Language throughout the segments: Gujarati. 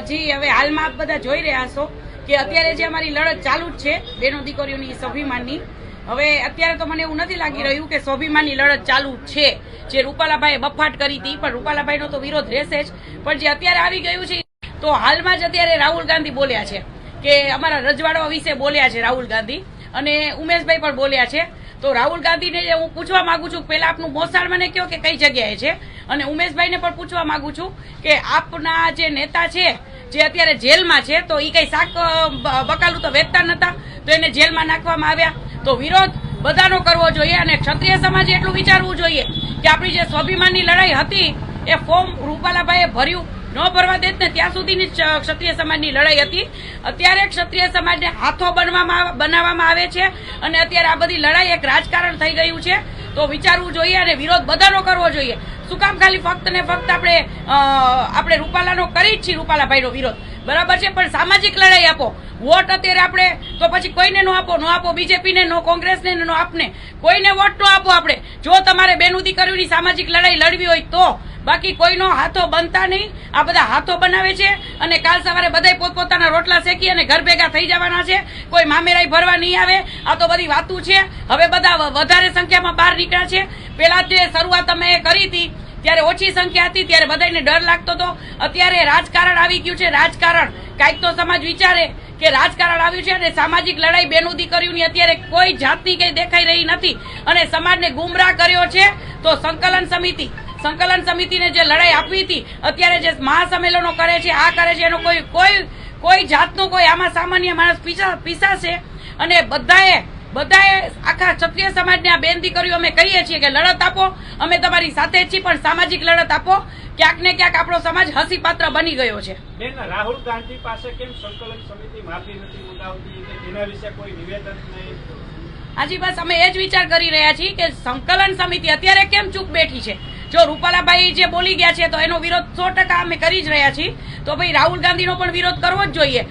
જી હવે હાલમાં આપ બધા જોઈ રહ્યા છો કે અત્યારે જે અમારી લડત ચાલુ જ છે બેનો દીકરીઓની સ્વાભિમાનની. હવે અત્યારે તો મને એવું નથી લાગી રહ્યું કે સ્વાભિમાનની લડત ચાલુ છે. જે રૂપાલાભાઈએ બફાટ કરી હતી પણ રૂપાલાભાઈનો તો વિરોધ રહેશે જ. પણ જે અત્યારે આવી ગયું છે તો હાલમાં જ અત્યારે રાહુલ ગાંધી બોલ્યા છે કે અમારા રજવાડાઓ વિશે બોલ્યા છે રાહુલ ગાંધી, અને ઉમેશભાઈ પણ બોલ્યા છે. તો રાહુલ ગાંધીને હું પૂછવા માંગુ છું, પેલા આપનું મોસાળ મને કહો કે કઈ જગ્યાએ છે, અને ઉમેશભાઈને પણ પૂછવા માંગુ છું કે આપના જે નેતા છે જે અત્યારે જેલમાં છે તો એ કઈ શાક બકાલું તો વેચતા નતા, તો એને જેલમાં નાખવામાં આવ્યા. તો વિરોધ બધાનો કરવો જોઈએ, અને ક્ષત્રિય સમાજે એટલું વિચારવું જોઈએ કે આપણી જે સ્વાભિમાનની લડાઈ હતી એ ફોર્મ રૂપાલાભાઈએ ભર્યું ન ભરવા દેત ને ત્યાં સુધીની ક્ષત્રિય સમાજની લડાઈ હતી. અત્યારે ક્ષત્રિય સમાજને હાથો બનાવવામાં આવે છે, અને અત્યારે આ બધી લડાઈ એક રાજકારણ થઈ ગયું છે. તો વિચારવું જોઈએ અને વિરોધ બધાનો કરવો જોઈએ. શું કામ ખાલી ફક્ત ને ફક્ત આપણે રૂપાલાનો કરી જ છીએ, રૂપાલાભાઈનો વિરોધ બરાબર છે, પણ સામાજિક લડાઈ આપો. વોટ અત્યારે આપણે તો પછી કોઈને નો આપો બીજેપીને, નો કોંગ્રેસને, નો આપને, કોઈને વોટ નો આપો. આપણે જો તમારે બેનું દીકરીઓની સામાજિક લડાઈ લડવી હોય તો, બાકી કોઈનો હાથો બનતા નહીં. આ બધા હાથો બનાવે છે, અને કાલ સવારે બધા પોતપોતાના રોટલા શેકી અને ઘર ભેગા થઈ જવાના છે. કોઈ મામેરાઈ ભરવા નહીં આવે. આ તો બધી વાતું છે. હવે બધા વધારે સંખ્યામાં બહાર નીકળ્યા છે. પેલા જે શરૂઆત અમે કરી હતી ત્યારે ઓછી સંખ્યા હતી, ત્યારે બધાને ડર લાગતો હતો. અત્યારે રાજકારણ આવી ગયું છે. રાજકારણ કાંઈક તો સમાજ વિચારે કે રાજકારણ આવ્યું છે, અને સામાજિક લડાઈ બેનું દીકરીઓની અત્યારે કોઈ જાતની કઈ દેખાઈ રહી નથી, અને સમાજને ગુમરાહ કર્યો છે. તો સંકલન સમિતિને જે લડાઈ આપવી હતી, અત્યારે જે મહાસંમેલનો કરે છે, આ કરે છે, એનો કોઈ જાતનો કોઈ આમાં સામાન્ય માણસ પીસાશે. અને બધાએ આખા ક્ષત્રિય સમાજને આ બેન દીકરીઓ અમે કહીએ છીએ કે લડત આપો, અમે તમારી સાથે જ છીએ, પણ સામાજિક લડત આપો. ક્યાંક ને ક્યાંક આપણો સમાજ હસી પાત્ર બની ગયો છે. રાહુલ ગાંધી પાસે કેમ સંકલન સમિતિ માફી નથી મંગાવતી, એના વિશે કોઈ નિવેદન નહીં? હાજી, બસ અમે એ જ વિચાર કરી રહ્યા છીએ કે સંકલન સમિતિ અત્યારે કેમ ચૂપ બેઠી છે. જો રૂપાલાભાઈ જે બોલી ગયા છે તો એનો વિરોધ 100% અમે કરી જ રહ્યા છીએ. તો ભાઈ રાહુલ ગાંધીનો પણ વિરોધ કરવો જ જોઈએ.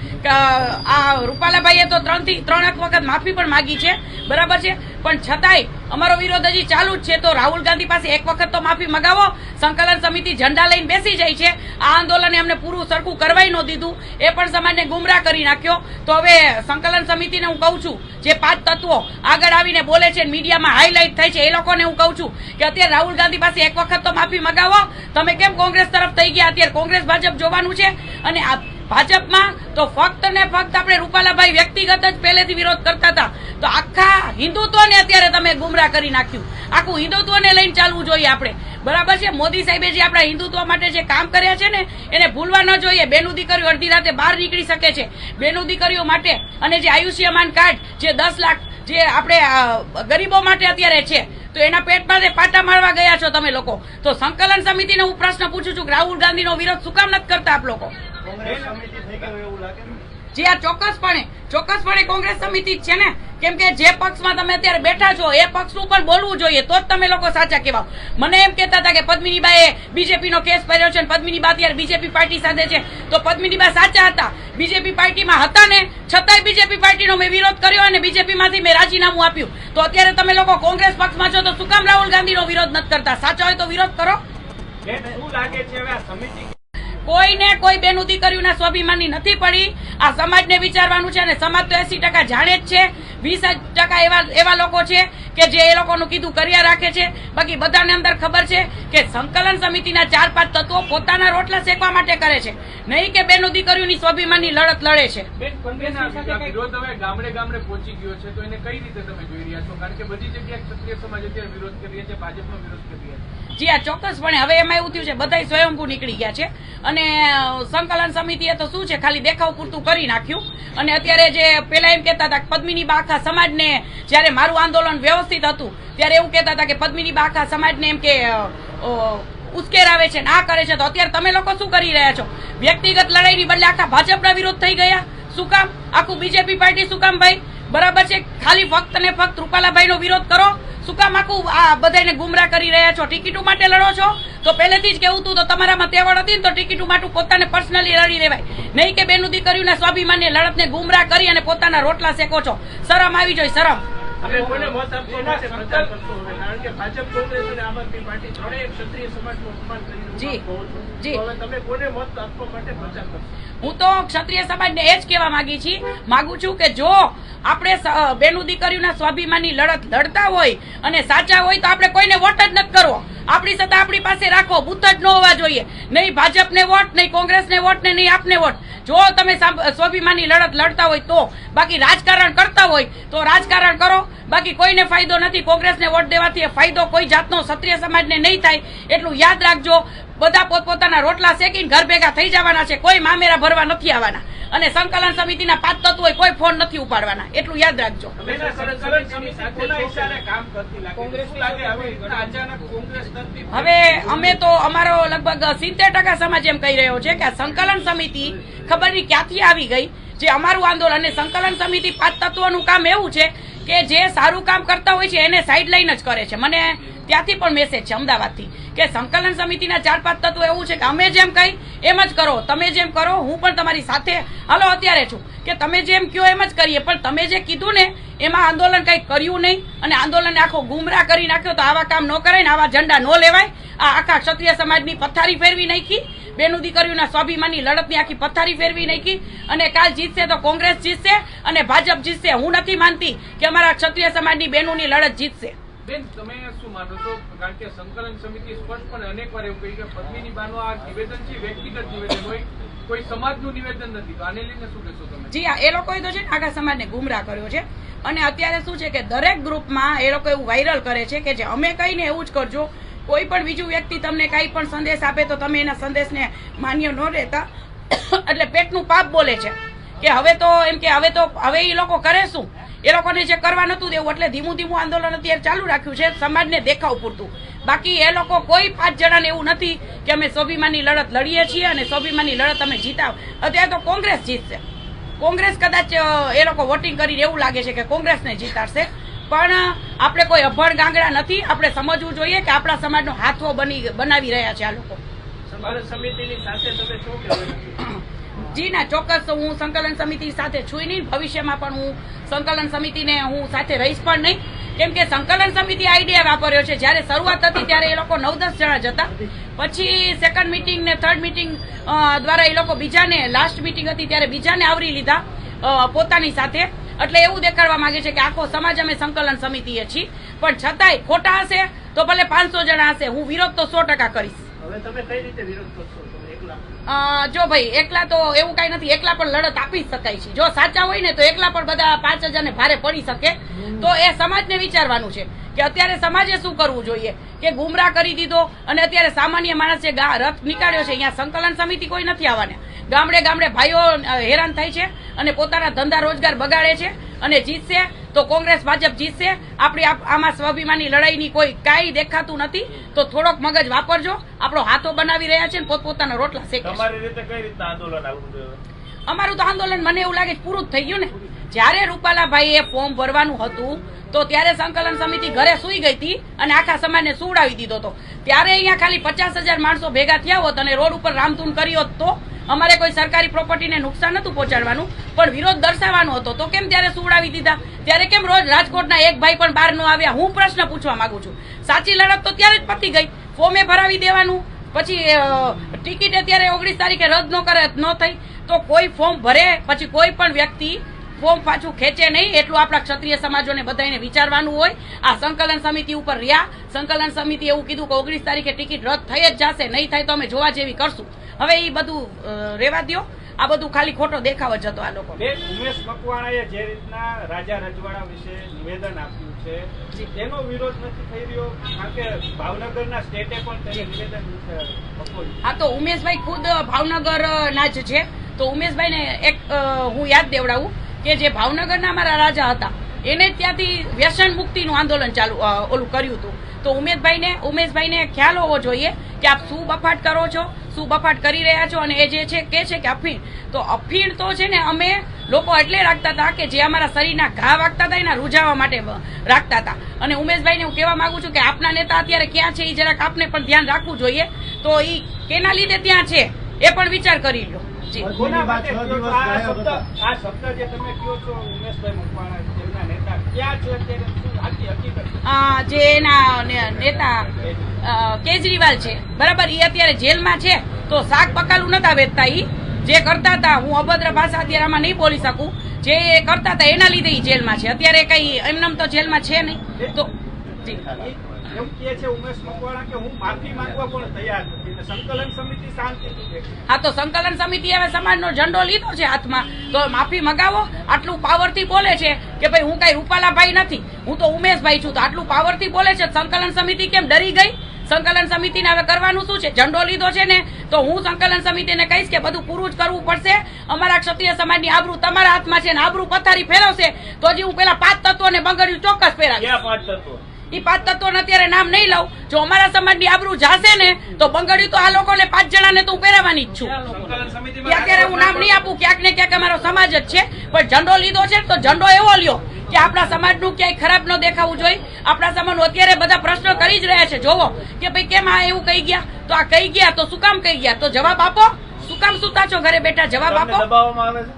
આ રૂપાલાભાઈએ તો 3 વખત માફી પણ માંગી છે, બરાબર છે, પણ છતાંય અમારો વિરોધ હજી ચાલુ જ છે. તો રાહુલ ગાંધી પાસે એક વખત તો માફી મંગાવો. સંકલન સમિતિ ઝંડા લઈને બેસી જાય છે. આ આંદોલને અમને પૂરું સરખું કરવાય ન દીધું, એ પણ સમાજને ગુમરાહ કરી નાખ્યો. તો હવે સંકલન સમિતિને હું કહું છું, જે 5 તત્વો આગળ આવીને બોલે છે, મીડિયામાં હાઇલાઇટ થાય છે, એ લોકોને હું કહું છું કે અત્યારે રાહુલ ગાંધી પાસે એક વખત તો માફી મંગાવો. તમે કેમ કોંગ્રેસ તરફ થઈ ગયા? અત્યારે કોંગ્રેસ ભાજપ જોવાનું છે, અને આ ભાજપમાં તો ફક્ત ને ફક્ત આપણે રૂપાલાભાઈ વ્યક્તિગત જ પહેલેથી વિરોધ કરતા હતા. તો આખા હિન્દુત્વને અત્યારે તમે ગુમરાહ કરી નાખ્યું. આખું હિન્દુત્વને લઈને ચાલવું જોઈએ આપણે, બરાબર છે. મોદી સાહેબે જે આપણા હિન્દુત્વ માટે જે કામ કર્યા છે ને, એને ભૂલવા ન જોઈએ. બેનું દીકરીઓ અડધી રાતે બહાર નીકળી શકે છે બેનું દીકરીઓ માટે, અને જે આયુષ્યમાન કાર્ડ જે 10 લાખ જે આપણે ગરીબો માટે અત્યારે છે, તો એના પેટમાં પાટા મારવા ગયા છો તમે લોકો. તો સંકલન સમિતિને હું પ્રશ્ન પૂછું છું કે રાહુલ ગાંધીનો વિરોધ શું કામ નથી કરતા આપ લોકો? જી આ ચોક્કસપણે કોંગ્રેસ સમિતિ જ છે ને, કેમ કે જે પક્ષમાં તમે અત્યારે બેઠા છો એ પક્ષનું પણ બોલવું જોઈએ, તો જ તમે લોકો સાચા કહેવાઓ. મને એમ કહેતા હતા કે પદ્મિનીબાએ બીજેપીનો કેસ ભર્યો છે, પદ્મિનીબા અત્યારે બીજેપી પાર્ટી સાથે છે. તો પદ્મિનીબા સાચા હતા, બીજેપી પાર્ટીમાં હતા ને, છતાંય બીજેપી પાર્ટીનો મેં વિરોધ કર્યો અને બીજેપીમાંથી મેં રાજીનામું આપ્યું. તો અત્યારે તમે લોકો કોંગ્રેસ પક્ષમાં છો તો શું કામ રાહુલ ગાંધીનો વિરોધ નથી કરતા? સાચા હોય તો વિરોધ કરો. શું લાગે છે હવે આ સમિતિ કોઈને કોઈ બેનું દીકરીઓના સ્વાભિમાનની નથી પડી? આ સમાજને વિચારવાનું છે, અને સમાજ તો 80% જાણે જ છે. 20% એવા લોકો છે કે જે એ લોકોનું કીધું કર્યા રાખે છે. બાકી બધાને અંદર ખબર છે કે સંકલન સમિતિના 4-5 તત્વો પોતાના રોટલા શેકવા માટે કરે છે, નહીં કે બેનું દીકરીઓની સ્વાભિમાનની લડત લડે છે. વિરોધ હવે ગામડે પહોંચી ગયો છે, તો એને કઈ રીતે તમે જોઈ રહ્યા છો? કારણ કે બધી જગ્યાએ ક્ષત્રિય સમાજ અત્યારે વિરોધ કરી રહ્યા છે, ભાજપનો વિરોધ કરી રહ્યા છે. જી હા, ચોક્કસપણે. હવે એમાં એવું થયું છે બધા સ્વયંભૂ નીકળી ગયા છે, અને સંકલન સમિતિએ તો શું છે ખાલી દેખાવ પૂરતું કરી નાખ્યું. અને અત્યારે જે પેલા એમ કહેતા હતા કે પદ્મિનીબા આખા સમાજને, જયારે મારું આંદોલન વ્યવસ્થિત હતું ત્યારે એવું કહેતા હતા કે પદ્મિનીબા આખા સમાજને એમ કે ઉશ્કેરાવે છે ને આ કરે છે. તો અત્યારે તમે લોકો શું કરી રહ્યા છો? વ્યક્તિગત લડાઈની બદલે આખા ભાજપના વિરોધ થઈ ગયા. શું કામ? આખું બીજેપી પાર્ટી શું કામ ભાઈ? બરાબર છે, ખાલી ફક્ત ને ફક્ત રૂપાલાભાઈનો વિરોધ કરો. શું કામ આખું આ બધાને ગુમરાહ કરી રહ્યા છો? ટિકિટો માટે લડો છો? તો પહેલેથી જ કેવું હતું, તો તમારામાં તેવડ હતી ને તો ટિકિટો માટે પોતાને પર્સનલી લડી લેવાય, નહીં કે બેનું દીકરીઓના સ્વાભિમાનની લડતને ગુમરાહ કરી અને પોતાના રોટલા શેકો છો. શરમ આવી જોઈએ, શરમ. તમે કોને મત આપવા માટે પ્રચાર કરશો હવે? કારણ કે ભાજપ, કોંગ્રેસ અને આમ આદમી પાર્ટી ત્રણેય ક્ષત્રિય સમાજનું અપમાન કરી જી. રહ્યું કહો છો. જી. તો હવે તમે કોને મત આપવા માટે પ્રચાર કરશો? હું તો ક્ષત્રિય સમાજને એ જ કહેવા માંગુ છું કે જો આપણે બેનું દીકરીઓના સ્વાભિમાનની લડત લડતા હોય અને સાચા હોય તો આપણે કોઈને વોટ જ નથી કરવો. આપણી સત્તા આપણી પાસે રાખો, બુથ જ ન હોવા જોઈએ. નહીં ભાજપને વોટ, નહીં કોંગ્રેસને વોટ, ને નહીં આપને વોટ. જો તમે સ્વાભિમાનની લડત લડતા હોય તો, બાકી રાજકારણ કરતા હોય તો રાજકારણ કરો, બાકી કોઈને ફાયદો નથી. કોંગ્રેસને વોટ દેવાથી ફાયદો કોઈ જાતનો ક્ષત્રિય સમાજને નહીં થાય એટલું યાદ રાખજો. બધા પોતપોતાના રોટલા શેકીને ઘર ભેગા થઈ જવાના છે, કોઈ મામેરા ભરવા નથી આવવાના. અને સંકલન સમિતિના 5 તત્વો કોઈ ફોન નથી ઉપાડવાના, એટલું યાદ રાખજો. હવે અમે તો અમારો લગભગ 70% સમાજ એમ કહી રહ્યો છે કે આ સંકલન સમિતિ ખબર નહીં ક્યાંથી આવી ગઈ. જે અમારું આંદોલન અને સંકલન સમિતિ 5 તત્વોનું કામ એવું છે કે જે સારું કામ કરતા હોય છે એને સાઈડ લાઈન જ કરે છે. મને ત્યાંથી પણ મેસેજ છે અમદાવાદથી કે સંકલન સમિતિના 4-5 તત્વો એવું છે કે અમે જેમ કહી એમ જ કરો, તમે જેમ કરો હું પણ તમારી સાથે હાલો અત્યારે છું કે તમે જેમ કહો એમ જ કરીએ. પણ તમે જે કીધું ને એમાં આંદોલન કંઈ કર્યું નહીં અને આંદોલનને આખો ગુમરાહ કરી નાખ્યો. તો આવા કામ ન કરાય ને આવા ઝંડા ન લેવાય. આ આખા ક્ષત્રિય સમાજની પથારી ફેરવી નાખી, બેનું દીકરીઓના સ્વાભિમાનની લડતની આખી પથારી ફેરવી નાખી. અને કાલ જીતશે તો કોંગ્રેસ જીતશે અને ભાજપ જીતશે. હું નથી માનતી કે અમારા ક્ષત્રિય સમાજની બેનોની લડત જીતશે. બેન, તમે શું માનો છો? કારણ કે સંકલન સમિતિ સ્પષ્ટપણે અનેકવાર એવું કહ્યું કે પદ્મિની બાનું આ નિવેદન છે વ્યક્તિગત નિવેદન હોય, કોઈ સમાજનું નિવેદન નથી. તો આને લઈને શું કહેશો તમે? જી હા, એ લોકોએ તો છે ને આખા સમાજને ગુમરાહ કર્યો છે. અને અત્યારે શું છે કે દરેક ગ્રુપમાં એ લોકો એવું વાયરલ કરે છે કે જે અમે કહીને એવું જ કરજો. કોઈ પણ બીજું વ્યક્તિ તમને કાંઈ પણ સંદેશ આપે તો તમે એના સંદેશને માન્ય ન રહેતા એટલે પેટનું પાપ બોલે છે કે હવે તો એમ કે હવે એ લોકો કરે શું? એ લોકોને જે કરવા નતું દેવું એટલે ધીમું ધીમું આંદોલન અત્યારે ચાલુ રાખ્યું છે સમાજને દેખાવ પૂરતું. બાકી એ લોકો કોઈ 5 જણાને એવું નથી કે અમે સ્વાભિમાનની લડત લડીએ છીએ અને સ્વાભિમાનની લડત અમે જીતાવ. અત્યારે તો કોંગ્રેસ જીતશે. કોંગ્રેસ કદાચ એ લોકો વોટિંગ કરીને એવું લાગે છે કે કોંગ્રેસને જીતાડશે. પણ આપણે કોઈ અભણ ગાંગડા નથી. આપણે સમજવું જોઈએ કે આપણા સમાજનો હાથવો બનાવી રહ્યા છે આ લોકો. સમિતિની સાથે તમે શું કહેવાય? જી ના, ચોક્કસ હું સંકલન સમિતિ સાથે છું નહીં. ભવિષ્યમાં પણ હું સંકલન સમિતિને હું સાથે રહીશ પણ નહીં. કેમ કે સંકલન સમિતિ આઈડિયા વાપર્યો છે. જ્યારે શરૂઆત હતી ત્યારે એ લોકો 9-10 જણા જ હતા. પછી સેકન્ડ મીટિંગ ને થર્ડ મીટિંગ દ્વારા એ લોકો બીજાને, લાસ્ટ મીટિંગ હતી ત્યારે બીજાને આવરી લીધા પોતાની સાથે. એટલે એવું દેખાડવા માંગે છે કે આખો સમાજ અમે સંકલન સમિતિએ છીએ. પણ છતાંય ખોટા હશે તો ભલે 500 જણા હશે, હું વિરોધ તો 100% કરીશ. હવે તમે કઈ રીતે વિરોધ કરશો? જો ભાઈ એકલા તો એવું કઈ નથી, એકલા પણ લડત આપી શકાય છે. જો સાચા હોય ને તો એકલા પણ બધા 5000 ને ભારે પડી શકે. તો એ સમાજને વિચારવાનું છે કે અત્યારે સમાજે શું કરવું જોઈએ કે ગુમરાહ કરી દીધો અને અત્યારે સામાન્ય માણસે રથ નીકાળ્યો છે. અહીંયા સંકલન સમિતિ કોઈ નથી આવવાના. ગામડે ગામડે ભાઈઓ હેરાન થાય છે અને પોતાના ધંધા રોજગાર બગાડે છે. અને જીતશે તો કોંગ્રેસ, ભાજપ જીતશે. આપણી આમાં સ્વાભિમાનની લડાઈની કોઈ કાંઈ દેખાતું નથી. તો થોડોક મગજ વાપરજો. આપણો હાથો બનાવી રહ્યા છે ને પોતપોતાના રોટલા શેકે છે. તમારી રીતે કઈ રીતના આંદોલન આવવું જોઈએ? અમારું તો આંદોલન મને એવું લાગે પૂરું જ થઈ ગયું ને. જ્યારે રૂપાલાભાઈએ ફોર્મ ભરવાનું હતું તો ત્યારે સંકલન સમિતિ ઘરે સુઈ ગઈ હતી અને આખા સમાજને સુવડાવી દીધો હતો. ત્યારે અહીંયા ખાલી 50,000 માણસો ભેગા થયા હોત અને રોડ ઉપર રામધૂન કરી હોત તો અમારે કોઈ સરકારી પ્રોપર્ટીને નુકસાન નતું પહોંચાડવાનું, પણ વિરોધ દર્શાવવાનો હતો. તો કેમ ત્યારે સુવડાવી દીધા? ત્યારે કેમ રોજ રાજકોટના એક ભાઈ પણ બહાર ન આવ્યા? હું પ્રશ્ન પૂછવા માંગુ છું. સાચી લડત તો ત્યારે જ પતી ગઈ. ફોર્મે ભરાવી દેવાનું, પછી ટિકિટ અત્યારે 19 તારીખે રદ ન કરે ન થઈ તો કોઈ ફોર્મ ભરે પછી કોઈ પણ વ્યક્તિ ફોર્મ પાછું ખેંચે નહીં. એટલું આપણા ક્ષત્રિય સમાજોને બધાને વિચારવાનું હોય. આ સંકલન સમિતિ ઉપર રહ્યા. સંકલન સમિતિ એવું કીધું કે 19 તારીખે ટિકિટ રદ થઈ જ જશે, નહીં થાય તો અમે જોવા જેવી કરશું. હવે એ બધું રેવા દો. આ બધું ખાલી ખોટો દેખાવ જ હતો આ લોકો. ઉમેશ મકવાણાએ જે રીતના રાજા રજવાડા વિશે નિવેદન આપ્યું છે તેનો વિરોધ નથી થઈ રહ્યો? કારણ કે ભાવનગરના સ્ટેટે પણ તેને નિવેદન આપ્યું. હા, તો ઉમેશભાઈ ખુદ ભાવનગર ના જ છે. તો ઉમેશભાઈને એક હું યાદ દેવડાવું કે જે ભાવનગરના અમારા રાજા હતા એને ત્યાંથી વ્યસન મુક્તિનું આંદોલન ઓલું કર્યું હતું. તો ઉમેશભાઈને ખ્યાલ હોવો જોઈએ કે આપ શું બફાટ કરો છો, શું બફાટ કરી રહ્યા છો. અને એ જે છે કે છે કે અફીણ, તો અફીણ તો છે ને અમે લોકો એટલે રાખતા હતા કે જે અમારા શરીરના ઘા વાગતા હતા એના રૂઝાવા માટે રાખતા હતા. અને ઉમેશભાઈને હું કહેવા માંગુ છું કે આપના નેતા અત્યારે ક્યાં છે એ જરાક આપને પણ ધ્યાન રાખવું જોઈએ. તો એ કેના લીધે ત્યાં છે એ પણ વિચાર કરી લો. જી. કોના માટે કહો છો? આ શબ્દ જે તમે કહો છો ઉમેશભાઈ મકવાણા તેમના નેતા ક્યાં છે અત્યારે? શું આખી હકીકત? જે એના નેતા કેજરીવાલ છે બરાબર, એ અત્યારે જેલમાં છે. તો શાક પકાલું નતા વેચતા, ઈ જે કરતા હતા, હું અભદ્ર ભાષા અત્યારે આમાં નહીં બોલી શકું, જે કરતા હતા એના લીધે ઈ જેલમાં છે. અત્યારે કઈ એમનેમ તો જેલમાં છે નહીં. તો જી એવું કહે છે ઉમેશ મકવાણા કે હું માફી માંગવા પણ તૈયાર નથી. સંકલન સમિતિ શાંતિ. હા, તો સંકલન સમિતિ હવે સમાજનો ઝંડો લીધો છે હાથમાં, તો માફી મગાવો. આટલું પાવરથી બોલે છે કે ભાઈ હું કઈ રૂપાલાભાઈ નથી, હું તો ઉમેશભાઈ છું. તો આટલું પાવરથી બોલે છે, સંકલન સમિતિ કેમ ડરી ગઈ? સંકલન સમિતિને હવે કરવાનું શું છે? ઝંડો લીધો છે ને, તો હું સંકલન સમિતિને કહીશ કે બધું પૂરું જ કરવું પડશે. અમારા ક્ષત્રિય સમાજની આબરૂ તમારા હાથમાં છે ને આબરૂ પથારી ફેરવશે તો હજી હું પેલા 5 તત્વોને બંગડ્યું ચોક્કસ ફેરાવીશ. ક્યાં 5 તત્વો? ઈ 5 તત્વોને અત્યારે નામ નહીં લઉં. જો અમારા સમાજની આબરૂ જાશે ને તો બંગડ્યું તો આ લોકોને 5 જણાને તો હું પહેરાવાની જ છું. સંકલન સમિતિમાં અત્યારે હું નામ નહીં આપું, ક્યાંક ને ક્યાંક અમારો સમાજ જ છે, પણ ઝંડો લીધો છે તો ઝંડો એવો લ્યો કે આપણા સમાજનું ક્યાંય ખરાબ ન દેખાવું જોઈએ. આપણા સમાજનું અત્યારે બધા પ્રશ્નો કરી જ રહ્યા છે. જોવો કે ભાઈ કેમ આ એવું કહી ગયા, તો આ કહી ગયા તો શું કામ કહી ગયા, તો જવાબ આપો. શું કામ સુતા છો ઘરે બેઠા? જવાબ આપો. દબાવવામાં આવે છે?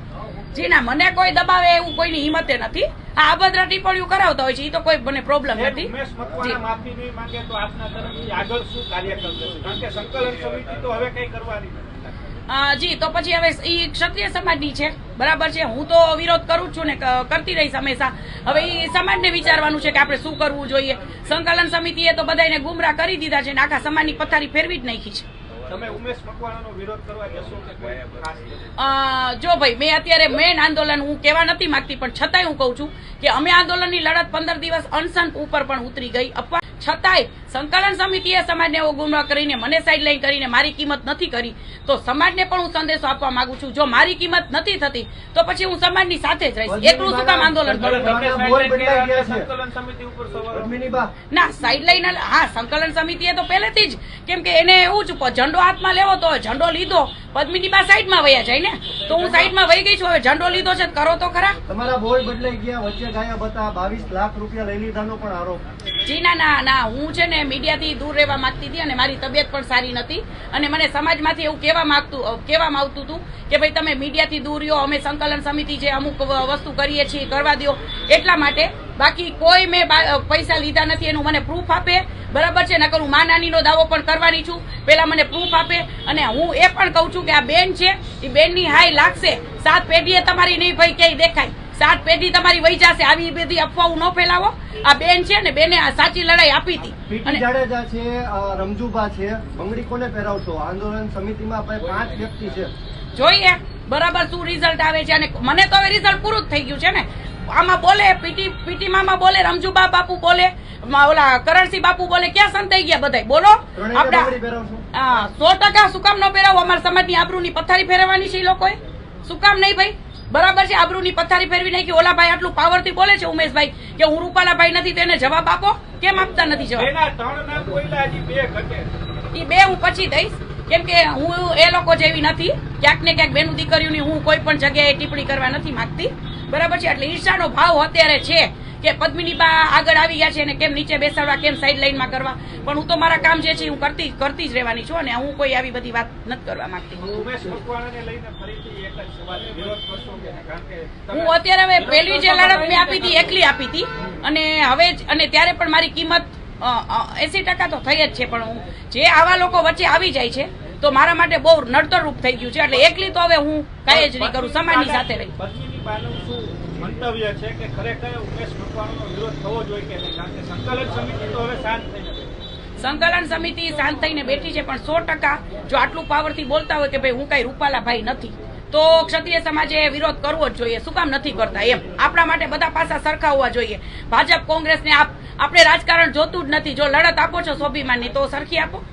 જી ના, મને કોઈ દબાવે એવું કોઈની હિંમતે નથી. આ અભદ્ર ટિપ્પણીઓ કરાવતા હોય છે, એ તો કોઈ મને પ્રોબ્લેમ નથી. ઉમેશ મકવાણા માફી નહીં માંગે તો આપના તરફથી આગળ શું કાર્યક્રમ થશે? કારણ કે સંકલન સમિતિ તો હવે કઈ કરવાની નથી. જી, તો પછી હવે ઈ ક્ષત્રિય સમાજની છે બરાબર છે. હું તો વિરોધ કરું જ છું ને કરતી રહીશ હંમેશા. હવે ઈ સમાજને વિચારવાનું છે કે આપણે શું કરવું જોઈએ. સંકલન સમિતિએ તો બધાને ગુમરાહ કરી દીધા છે ને આખા સમાજની પથારી ફેરવી જ નાખી છે. તમે ઉમેશ મકવાણાનો વિરોધ કરવા જશો કે કોઈ ખાસ? જો ભાઈ, મેં અત્યારે મેન આંદોલન હું કહેવા નથી માંગતી, પણ છતાંય હું કહું છું કે અમે આંદોલનની લડત 15 દિવસ અનશન ઉપર પણ ઉતરી ગઈ. છતાંય સંકલન સમિતિએ સમાજને એવો ગુમરાહ કરીને મને સાઈડલાઈન કરીને મારી કિંમત નથી કરી, તો સમાજને પણ હું સંદેશો આપવા માંગુ છું, જો મારી કિંમત નથી થતી તો પછી હું સમાજની સાથે જ રહીશ. એકલું શું કામ આંદોલન કરું? સંકલન સમિતિ ઉપર સવાલ ના, સાઈડલાઈન હા, સંકલન સમિતિએ તો પહેલેથી જ, કેમ કે એને એવું જ ઝંડો હાથમાં લેવો તો ઝંડો લીધો, પદ્મિની બા સાઈડમાં વયા જાય ને, તો હું સાઈડમાં વહી ગઈ છું. હવે ઝંડો લીધો છે કરો તો ખરા. તમારા બોલ બદલાઈ ગયા, વચ્ચે ગાયા બતા 22 લાખ રૂપિયા લઈ લીધાનો પણ આરોપ. જી ના, હું છે ને મીડિયાથી દૂર રહેવા માંગતી હતી અને મારી તબિયત પણ સારી નથી અને મને સમાજમાંથી એવું કહેવામાં આવતું હતું કે ભાઈ તમે મીડિયાથી દૂર રહ્યો, અમે સંકલન સમિતિ જે અમુક વસ્તુ કરીએ છીએ કરવા દો એટલા માટે. બાકી કોઈ મેં પૈસા લીધા નથી, એનું મને પ્રૂફ આપે બરાબર છે. નકર હું માં નાનીનો દાવો પણ કરવાની છું, પેલા મને પ્રૂફ આપે. અને હું એ પણ કહું છું કે આ બેન છે, એ બેનની હાઈ લાગશે 7 પેઢીએ તમારી નહીં ભાઈ ક્યાંય દેખાય, 7 પેઢી તમારી વહી જશે. આવી બધી અફવાઓ ન ફેલાવો. આ બેન છે ને, બેને આ સાચી લડાઈ આપી હતી. પીટી જાડેજા છે, રમજુબા છે, બંગડી કોને પહેરાવશો? આંદોલન સમિતિમાં 5 વ્યક્તિ છે. જોઈએ બરાબર શું રિઝલ્ટ આવે છે. અને મને તો હવે રિઝલ્ટ પૂરું જ થઈ ગયું છે ને. આમાં બોલે પીટી મામા બોલે, રમજુબા બાપુ બોલે, ઓલા કરણસિંહ બાપુ બોલે, ક્યાં સંતાઈ ગયા બધા? બોલો. આપડા 100% શું કામ ન પહેરાવો? અમારા સમાજની આબરૂની પથારી ફેરવવાની છે એ લોકોએ. શું કામ નહીં ભાઈ? બરાબર છે, આબરૂની પથારી ફેરવી નાખી. ઓલા ભાઈ આટલું પાવરથી બોલે છે ઉમેશભાઈ કે હું રૂપાલાભાઈ નથી, તેને જવાબ આપો. કેમ આપતા નથી જવાબ? એ 2 હું પછી દઈશ, કેમ કે હું એ લોકો જેવી નથી. ક્યાંક ને ક્યાંક બેનું દીકરીઓની હું કોઈ પણ જગ્યાએ ટિપ્પણી કરવા નથી માંગતી બરાબર છે. એટલે ઈર્ષાનો ભાવ અત્યારે છે કે પદ્મિની બા આગળ આવી ગયા છે અને કેમ નીચે બેસાડવા, કેમ સાઈડ લાઈનમાં કરવા. પણ હું તો મારા કામ જે છે હું કરતી જ રહેવાની છું અને હું કોઈ આવી બધી વાત નથી કરવા માંગતી. હું અત્યારે હવે પહેલી જે લડત મેં આપી હતી એકલી આપી હતી અને હવે અને ત્યારે પણ મારી કિંમત 80% તો થઈ જ છે. પણ હું જે આવા લોકો વચ્ચે આવી જાય છે તો મારા માટે બહુ નડતર રૂપ થઈ ગયું છે. એટલે એકલી તો હવે હું કઈ જ નહીં કરું, સમાજની સાથે રહી. મંતવ્ય છે કે ખરેખર ઉમેશ મકવાણાનો વિરોધ થવો જોઈએ કે નહીં? કારણ કે સંકલન સમિતિ તો હવે શાંત થઈને સંકલન સમિતિ શાંત થઈને બેઠી છે, પણ 100% જો આટલું પાવરથી બોલતા હોય કે ભાઈ હું કઈ રૂપાલાભાઈ નથી, તો ક્ષત્રિય સમાજે વિરોધ કરવો જ જોઈએ. શું કામ નથી કરતા? એમ આપણા માટે બધા પાસા સરખા હોવા જોઈએ. ભાજપ કોંગ્રેસને આપણે રાજકારણ જોતું જ નથી. જો લડત આપો છો સ્વાભિમાનની તો સરખી આપો.